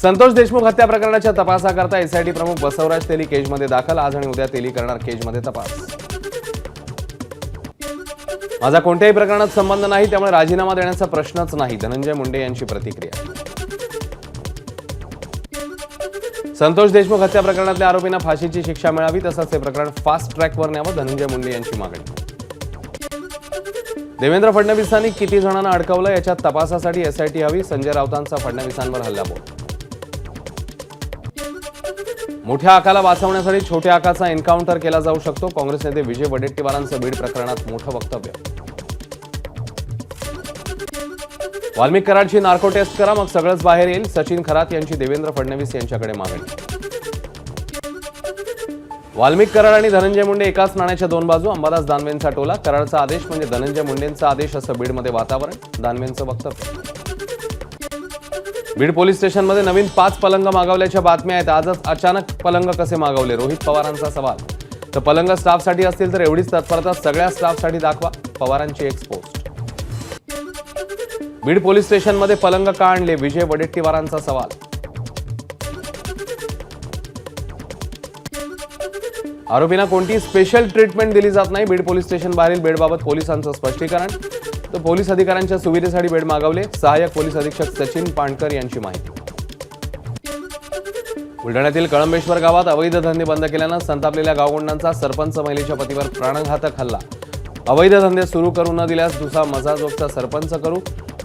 संतोष देशमुख हत्या प्रकरणाच्या तपासाकरता एसआयटी प्रमुख बसवराज तेली केजमध्ये दाखल. आज आणि उद्या तेली करणार केजमध्ये तपास. माझा कोणत्याही प्रकरणात संबंध नाही, त्यामुळे राजीनामा देण्याचा प्रश्नच नाही, धनंजय मुंडे यांची प्रतिक्रिया. संतोष देशमुख हत्या प्रकरणातल्या आरोपींना फाशीची शिक्षा मिळावी, तसंच हे प्रकरण फास्ट ट्रॅकवर न्यावं, धनंजय मुंडे यांची मागणी. देवेंद्र फडणवीसांनी किती जणांना अडकवलं याच्या तपासासाठी एसआयटी हवी, संजय राऊतांचा फडणवीसांवर हल्लाबोल. मोठ्या आकाला वाचवण्यासाठी छोट्या आकाचा एन्काउंटर केला जाऊ शकतो, काँग्रेस नेते विजय वडेट्टीवारांचं बीड प्रकरणात मोठं वक्तव्य. वाल्मिक कराडची नार्को टेस्ट करा, मग सगळंच बाहेर येईल, सचिन खरात यांची देवेंद्र फडणवीस यांच्याकडे मागणी. वाल्मिक कराड आणि धनंजय मुंडे एकाच नाण्याच्या दोन बाजू, अंबादास दानवेंचा टोला. कराडचा आदेश म्हणजे धनंजय मुंडेंचा आदेश, असं बीडमध्ये वातावरण, दानवेंचं वक्तव्य. बीड पोलीस स्टेशनमध्ये नवीन 5 पलंग मागवल्याच्या बातम्या आहेत. आजच अचानक पलंग कसे मागवले, रोहित पवारांचा सवाल. तर पलंग स्टाफसाठी असतील तर एवढीच तत्परता सगळ्या स्टाफसाठी दाखवा, पवारांची एक पोस्ट. बीड पोलीस स्टेशनमध्ये पलंग का आणले, विजय वडेट्टीवारांचा सवाल. आरोपींना कोणती स्पेशल ट्रीटमेंट दिली जात नाही, बीड पोलीस स्टेशन बाहेरील बेडबाबत पोलिसांचं स्पष्टीकरण. तर पोलीस अधिकाऱ्यांच्या सुविधेसाठी बेड मागवले, सहाय्यक पोलीस अधीक्षक सचिन पाणकर यांची माहिती. बुलढाण्यातील कळंबेश्वर गावात अवैध धंदे बंद केल्यानं संतापलेल्या गावगुंडांचा सरपंच महिलेच्या पतीवर प्राणघातक हल्ला. अवैध धंदे सुरू करू न दिल्यास दुसरा मजाजोगचा सरपंच करू,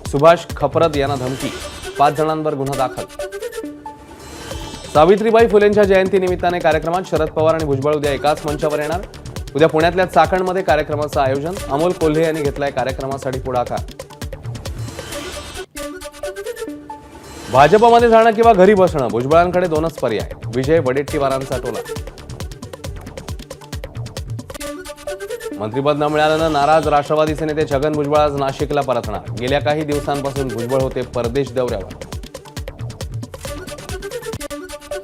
सुभाष खपरत यांना धमकी. 5 जणांवर गुन्हा दाखल. सावित्रीबाई फुलेंच्या जयंतीनिमित्ताने कार्यक्रमात शरद पवार आणि भुजबळ उद्या एकाच मंचावर येणार. उद्या पुण्यातल्या चाकणमध्ये कार्यक्रमाचं आयोजन, अमोल कोल्हे यांनी घेतलाय कार्यक्रमासाठी पुढाकार. भाजपमध्ये जाणं किंवा घरी बसणं, भुजबळांकडे 2च पर्याय, विजय वडेट्टीवारांचा टोला. मंत्रिपद न मिळाल्यानं नाराज राष्ट्रवादीचे नेते छगन भुजबळ आज नाशिकला परतणार. गेल्या काही दिवसांपासून भुजबळ होते परदेश दौऱ्यावर.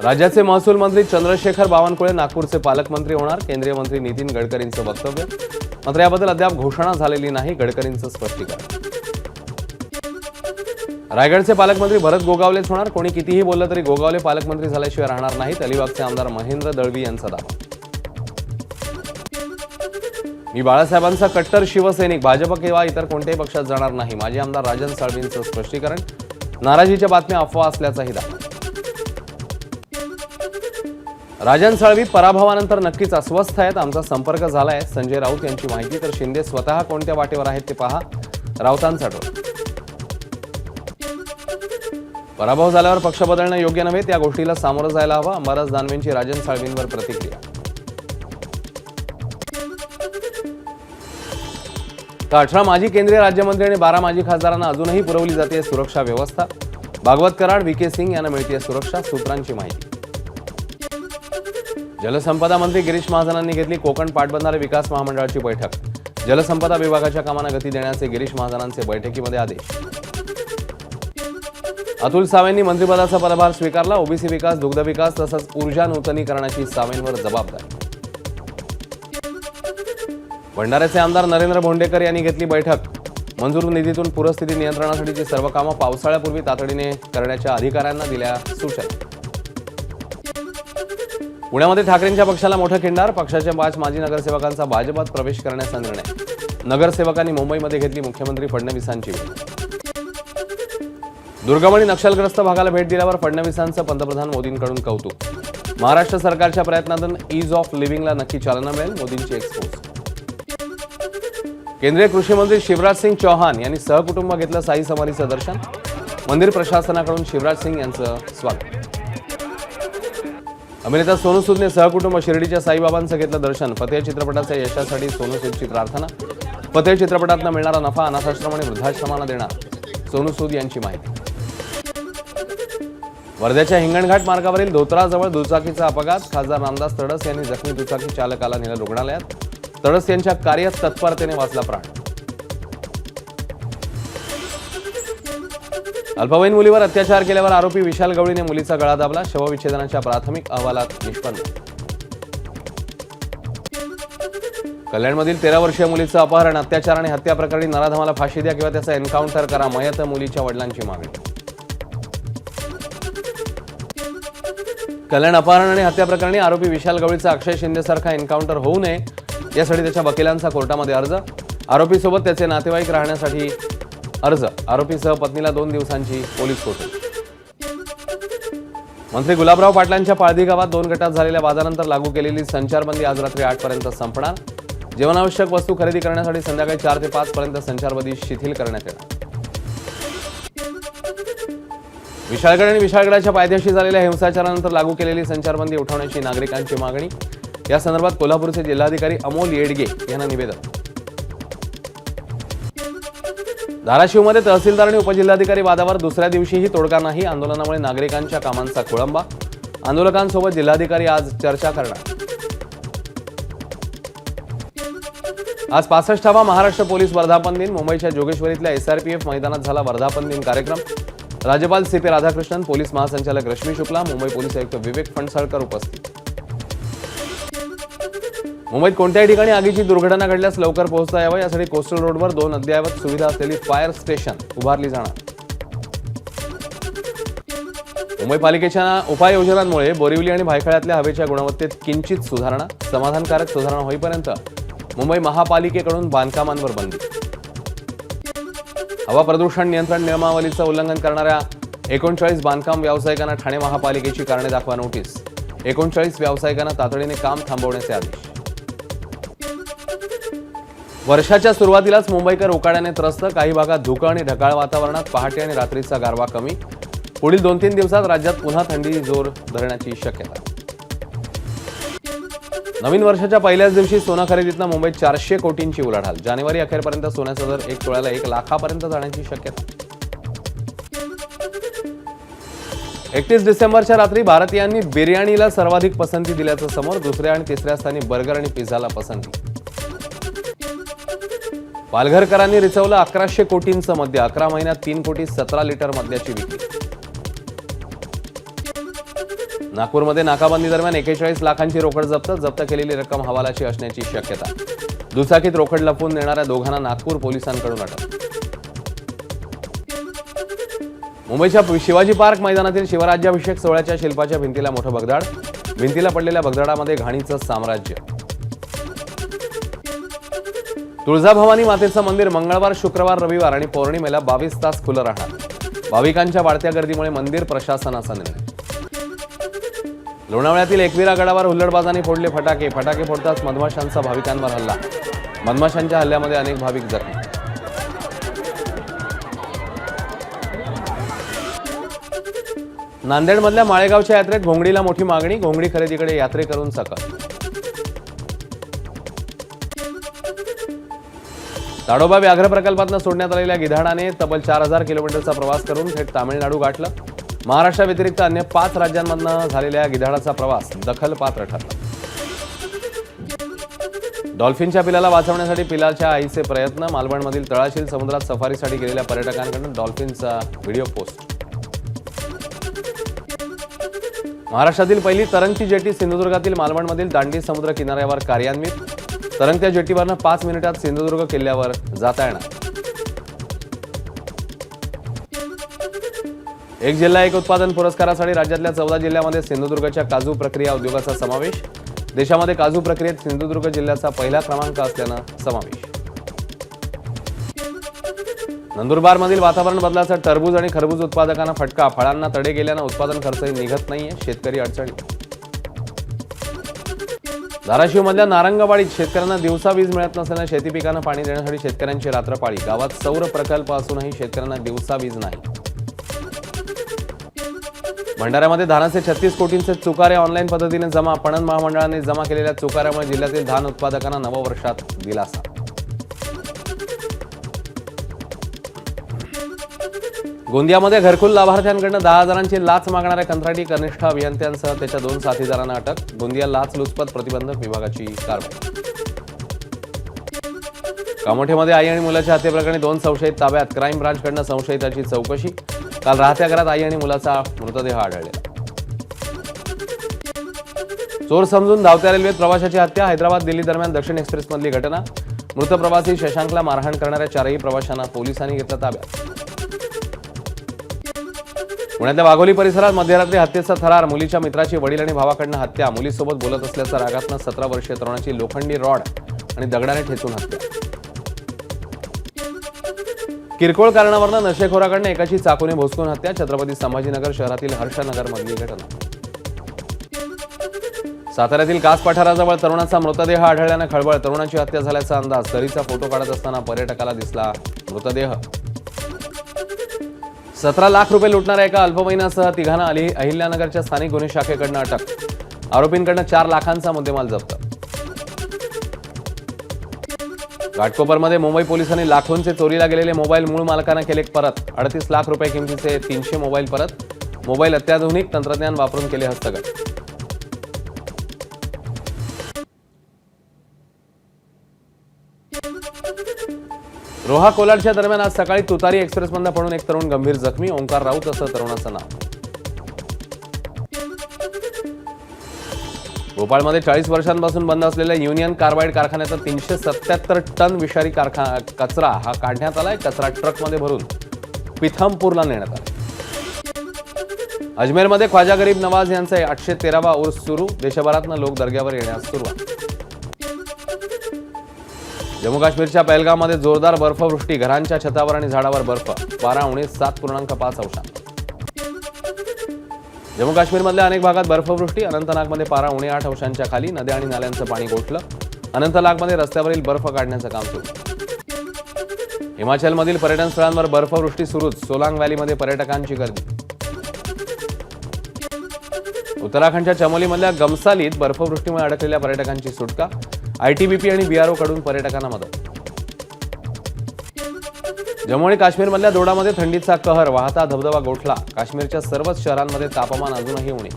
राज्याचे महसूल मंत्री चंद्रशेखर बावनकुळे नागपूरचे पालकमंत्री होणार, केंद्रीय मंत्री नितीन गडकरींचं वक्तव्य. मात्र याबद्दल अद्याप घोषणा झालेली नाही, गडकरींचं स्पष्टीकरण. रायगडचे पालकमंत्री भरत गोगावलेच होणार, कोणी कितीही बोललं तरी गोगावले पालकमंत्री झाल्याशिवाय राहणार नाहीत, अलिबागचे आमदार महेंद्र दळवी यांचा दावा. मी बाळासाहेबांचा कट्टर शिवसैनिक, भाजप किंवा इतर कोणत्याही पक्षात जाणार नाही, माजी आमदार राजन साळवींचं स्पष्टीकरण. नाराजीच्या बातम्या अफवा असल्याचाही दावा. राजन साळवी पराभवानंतर नक्कीच अस्वस्थ आहेत, आमचा संपर्क झालाय, संजय राऊत यांची माहिती. तर शिंदे स्वतः कोणत्या वाटेवर आहेत ते पहा, राऊतांचा टोल. पराभव झाल्यावर पक्ष बदलणं योग्य नव्हे, त्या गोष्टीला सामोरं जायला हवं, अंबादास दानवेंची राजन साळवींवर प्रतिक्रिया. तर 18 माजी केंद्रीय राज्यमंत्री आणि 12 माजी खासदारांना अजूनही पुरवली जाते सुरक्षा व्यवस्था. भागवत कराड, व्ही.के. सिंग यांना मिळते सुरक्षा, सूत्रांची माहिती. जलसंपदा मंत्री गिरीश महाजनांनी घेतली कोकण पाटबंधारे विकास महामंडळाची बैठक. जलसंपदा विभागाच्या कामांना गती देण्याचे गिरीश महाजनांचे बैठकीमध्ये आदेश. अतुल सावेंनी मंत्रिपदाचा पदभार स्वीकारला. ओबीसी विकास, दुग्ध विकास तसंच ऊर्जा नूतनीकरणाची सावेंवर जबाबदारी. भंडाऱ्याचे आमदार नरेंद्र भोंडेकर यांनी घेतली बैठक. मंजूर निधीतून पूरस्थिती नियंत्रणासाठीची सर्व कामं पावसाळ्यापूर्वी तातडीने करण्याच्या अधिकाऱ्यांना दिल्या सूचना. पुण्यामध्ये ठाकरेंच्या पक्षाला मोठं खिंडार. पक्षाच्या 5 माजी नगरसेवकांचा भाजपात प्रवेश करण्याचा निर्णय. नगरसेवकांनी मुंबईमध्ये घेतली मुख्यमंत्री फडणवीसांची भेट. दुर्गम आणि नक्षलग्रस्त भागाला भेट दिल्यावर फडणवीसांचं पंतप्रधान मोदींकडून कौतुक. महाराष्ट्र सरकारच्या प्रयत्नातून ईज ऑफ लिव्हिंगला नक्की चालना मिळेल, मोदींची एक्सपोज. केंद्रीय कृषी मंत्री शिवराज सिंग चौहान यांनी सहकुटुंब घेतलं साई समाधीचं दर्शन. मंदिर प्रशासनाकडून शिवराज सिंग यांचं स्वागत. अभिनेता सोनू सूदने सहकुटुंब शिर्डीच्या साईबाबांचं घेतलं दर्शन. फतेह चित्रपटाच्या यशासाठी सोनू सूदची प्रार्थना. फतेह चित्रपटातनं मिळणारा नफा अनाथाश्रम आणि वृद्धाश्रमांना देणार, सोनू सूद यांची माहिती. वर्ध्याच्या हिंगणघाट मार्गावरील धोत्राजवळ दुचाकीचा अपघात. खासदार रामदास तडस यांनी जखमी दुचाकी चालकाला नेलं रुग्णालयात. तडस यांच्या कार्यात तत्परतेने वाचला प्राण. अल्पवयीन मुलीवर अत्याचार केल्यावर आरोपी विशाल गवळीने मुलीचा गळा दाबला. शवविच्छेदनाच्या प्राथमिक अहवालात निष्पन्न. कल्याणमधील 13 वर्षीय मुलीचं अपहरण, अत्याचार आणि हत्या प्रकरणी नराधमाला फाशी द्या किंवा त्याचा एन्काउंटर करा, मयत मुलीच्या वडिलांची मागणी. कल्याण अपहरण आणि हत्या प्रकरणी आरोपी विशाल गवळीचा अक्षय शिंदेसारखा एन्काउंटर होऊ नये यासाठी त्याच्या वकिलांचा कोर्टामध्ये अर्ज. आरोपीसोबत त्याचे नातेवाईक राहण्यासाठी अर्ज. आरोपीसह पत्नीला 2 दिवसांची पोलीस कोठडी. मंत्री गुलाबराव पाटलांच्या पाळधी गावात 2 गटात झालेल्या वादानंतर लागू केलेली संचारबंदी आज रात्री 8 पर्यंत संपणार. जीवनावश्यक वस्तू खरेदी करण्यासाठी संध्याकाळी 4 ते 5 पर्यंत संचारबंदी शिथिल करण्यात येणार. विशाळगड आणि विशाळगडाच्या पायथ्याशी झालेल्या हिंसाचारानंतर लागू केलेली संचारबंदी उठवण्याची नागरिकांची मागणी. या संदर्भात कोल्हापूरचे जिल्हाधिकारी अमोल येडगे यांना निवेदन. धाराशिवमध्ये तहसीलदार आणि उपजिल्हाधिकारी वादावर दुसऱ्या दिवशीही तोडगा नाही. आंदोलनामुळे नागरिकांच्या कामांचा खोळंबा. आंदोलकांसोबत जिल्हाधिकारी आज चर्चा करणार. आज 65वा महाराष्ट्र पोलीस वर्धापन दिन. मुंबईच्या जोगेश्वरीतल्या SRPF मैदानात झाला वर्धापन दिन कार्यक्रम. राज्यपाल CP राधाकृष्णन, पोलीस महासंचालक रश्मी शुक्ला, मुंबई पोलीस आयुक्त विवेक फणसळकर उपस्थित. मुंबईत कोणत्याही ठिकाणी आगीची दुर्घटना घडल्यास लवकर पोहोचता यावं यासाठी कोस्टल रोडवर 2 अद्ययावत सुविधा असलेली फायर स्टेशन उभारली जाणार. मुंबई पालिकेच्या उपाययोजनांमुळे बोरिवली आणि भायखळ्यातल्या हवेच्या गुणवत्तेत किंचित सुधारणा. समाधानकारक सुधारणा होईपर्यंत मुंबई महापालिकेकडून बांधकामांवर बंदी. हवा प्रदूषण नियंत्रण नियमावलीचं उल्लंघन करणाऱ्या 39 बांधकाम व्यावसायिकांना ठाणे महापालिकेची कारणे दाखवा नोटीस. 39 व्यावसायिकांना तातडीने काम थांबवण्याचे आदेश. वर्षाच्या सुरुवातीलाच मुंबईकर उकाड्याने त्रस्त. काही भागात धुकं आणि ढगाळ वातावरणात पहाटे आणि रात्रीचा गारवा कमी. पुढील 2-3 दिवसात राज्यात पुन्हा थंडी जोर धरण्याची शक्यता. नवीन वर्षाच्या पहिल्याच दिवशी सोना खरेदीतनं मुंबईत 400 कोटींची उलाढाल. जानेवारी अखेरपर्यंत सोन्याचा दर 1 तोळ्याला 1 लाखापर्यंत जाण्याची शक्यता. 31 डिसेंबरच्या रात्री भारतीयांनी बिर्याणीला सर्वाधिक पसंती दिल्याचं समोर. 2ऱ्या आणि 3ऱ्या स्थानी बर्गर आणि पिझ्झाला पसंती. पालघरकरांनी रिचवलं 1100 कोटींचं मद्य. 11 महिन्यात 3 कोटी 17 लिटर मद्याची विक्री. नागपूरमध्ये नाकाबंदी दरम्यान 41 लाखांची रोकड जप्त. जप्त केलेली रक्कम हवालाची असण्याची शक्यता. दुचाकीत रोकड लपवून नेणाऱ्या दोघांना नागपूर पोलिसांकडून अटक. मुंबईच्या शिवाजी पार्क मैदानातील शिवराज्याभिषेक सोहळ्याच्या शिल्पाच्या भिंतीला मोठं भगदाड. भिंतीला पडलेल्या भगदाडामध्ये घाणीचं साम्राज्य. तुळजाभवानी मातेचं मंदिर मंगळवार, शुक्रवार, रविवार आणि पौर्णिमेला 22 तास खुलं राहणार. भाविकांच्या वाढत्या गर्दीमुळे मंदिर प्रशासनाचा निर्णय. लोणावळ्यातील एकविरा गडावर हुल्लडबाजांनी फोडले फटाके. फटाके फोडताच मधमाशांचा भाविकांवर हल्ला. मधमाशांच्या हल्ल्यामध्ये अनेक भाविक जखमी. नांदेडमधल्या माळेगावच्या यात्रेत घोंगडीला मोठी मागणी. घोंगडी खरेदीकडे यात्रेकरून सकल. ताडोबा व्याघ्र प्रकल्पातून सोडण्यात आलेल्या गिधाडाने तब्बल 4000 किलोमीटरचा प्रवास करून थेट तामिळनाडू गाठलं. महाराष्ट्राव्यतिरिक्त अन्य 5 राज्यांमधून झालेल्या गिधाडाचा प्रवास दखलपात्र ठरला. डॉल्फिनच्या पिलाला वाचवण्यासाठी पिलाच्या आईचे प्रयत्न. मालवणमधील तळाशील समुद्रात सफारीसाठी गेलेल्या पर्यटकांकडून डॉल्फिनचा व्हिडिओ पोस्ट. महाराष्ट्रातील पहिली तरंगती जेटी सिंधुदुर्गातील मालवणमधील दांडी समुद्र किनाऱ्यावर कार्यान्वित. तरंगत्या जेटीवरनं 5 मिनिटात सिंधुदुर्ग किल्ल्यावर जाता येणार. एक जिल्हा एक उत्पादन पुरस्कारासाठी राज्यातल्या 14 जिल्ह्यामध्ये सिंधुदुर्गच्या काजू प्रक्रिया उद्योगाचा समावेश. देशामध्ये काजू प्रक्रियेत सिंधुदुर्ग जिल्ह्याचा पहिला क्रमांक असल्यानं समावेश. नंदुरबारमधील वातावरण बदलाचा टरबूज आणि खरबूज उत्पादकांना फटका. फळांना तडे गेल्यानं उत्पादन खर्चही निघत नाहीये. शेतकरी अडचणी. धाराशिवमधल्या नारंगवाडीत शेतकऱ्यांना दिवसा वीज मिळत नसल्यानं शेती पिकांना पाणी देण्यासाठी शेतकऱ्यांची रात्रपाळी. गावात सौर प्रकल्प असूनही शेतकऱ्यांना दिवसा वीज नाही. भंडाऱ्यामध्ये धानाचे 36 कोटींचे चुकारे ऑनलाईन पद्धतीने जमा. पणन महामंडळाने जमा केलेल्या चुकाऱ्यामुळे जिल्ह्यातील धान उत्पादकांना नववर्षात दिलासा. गोंदियामध्ये घरकुल लाभार्थ्यांकडून 10,000ची लाच मागणाऱ्या कंत्राटी कनिष्ठ अभियंत्यांसह त्याच्या 2 साथीदारांना अटक. गोंदिया लाचलुचपत प्रतिबंधक विभागाची कारवाई. कामोठेमध्ये आई आणि मुलाच्या हत्येप्रकरणी 2 संशयित ताब्यात. क्राईम ब्रांचकडून संशयिताची चौकशी. काल राहत्या घरात आई आणि मुलाचा मृतदेह आढळलेला. चोर समजून धावत्या रेल्वेत प्रवाशाची हत्या. हैदराबाद दिल्ली दरम्यान दक्षिण एक्सप्रेसमधली घटना. मृत प्रवासी शशांकला मारहाण करणाऱ्या 4ही प्रवाशांना पोलिसांनी घेतलं ताब्यात. पुण्यातल्या वाघोली परिसरात मध्यरात्री हत्येचा थरार. मुलीच्या मित्राची वडील आणि भावाकडनं हत्या. मुलीसोबत बोलत असल्याच्या रागातनं 17 वर्षीय तरुणाची लोखंडी रॉड आणि दगडाने ठेचून हत्या. किरकोळ कारणावरून नशेखोराकडनं एकाची चाकूने भोसकून हत्या. छत्रपती संभाजीनगर शहरातील हर्षनगर मधली घटना. साताऱ्यातील कास पठाराजवळ तरुणाचा मृतदेह आढळल्यानं खळबळ. तरुणाची हत्या झाल्याचा अंदाज. दरीचा फोटो काढत असताना पर्यटकाला दिसला मृतदेह. 17 लाख रुपये लुटणाऱ्या एका अल्पवयीनासह तिघांना अहिल्यानगरच्या स्थानिक गुन्हे शाखेकडनं अटक. आरोपींकडनं 4 लाखांचा मुद्देमाल जप्त. घाटकोपरमध्ये मुंबई पोलिसांनी लाखोंचे चोरीला गेलेले मोबाईल मूळ मालकांना केले परत. 38 लाख रुपये किमतीचे 300 मोबाईल परत. मोबाईल अत्याधुनिक तंत्रज्ञान वापरून केले हस्तगत. रोहा कोलाडच्या दरम्यान आज सकाळी तुतारी एक्सप्रेसमधून पडून एक तरुण गंभीर जखमी. ओंकार राऊत असं तरुणाचं नाव. भोपाळमध्ये 40 वर्षांपासून बंद असलेल्या युनियन कार्बाइड कारखान्याचा 377 टन विषारी कचरा हा काढण्यात आलाय. कचरा ट्रकमध्ये भरून पिथमपूरला नेण्यात आला. अजमेरमध्ये ख्वाजा गरीब नवाज यांचा 813वा उर्स सुरू. देशभरातनं लोक दर्ग्यावर येण्यास सुरुवात. जम्मू काश्मीरच्या पहलगाममध्ये जोरदार बर्फवृष्टी. घरांच्या छतावर आणि झाडावर बर्फ. पारा उणे 7.5 अंशांवर. जम्मू काश्मीरमधल्या अनेक भागात बर्फवृष्टी. अनंतनागमध्ये पारा उणे 8 अंशांच्या खाली. नद्या आणि नाल्यांचं पाणी गोठलं. अनंतनागमध्ये रस्त्यावरील बर्फ काढण्याचं काम सुरू. हिमाचलमधील पर्यटन स्थळांवर बर्फवृष्टी सुरूच. सोलांग व्हॅलीमध्ये पर्यटकांची गर्दी. उत्तराखंडच्या चमोलीमधल्या गमसालीत बर्फवृष्टीमुळे अडकलेल्या पर्यटकांची सुटका. ITBP आणि BRO कडून पर्यटकांना मदत. जम्मू आणि काश्मीरमधल्या दोडामध्ये थंडीचा कहर. वाहता धबधबा गोठला. काश्मीरच्या सर्वच शहरांमध्ये तापमान अजूनही उणे.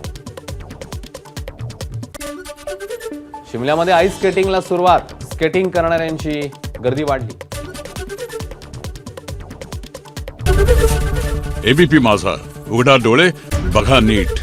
शिमल्यामध्ये आईस स्केटिंगला सुरुवात. स्केटिंग करणाऱ्यांची गर्दी वाढली. ABP माझा, उघडा डोळे बघा नीट.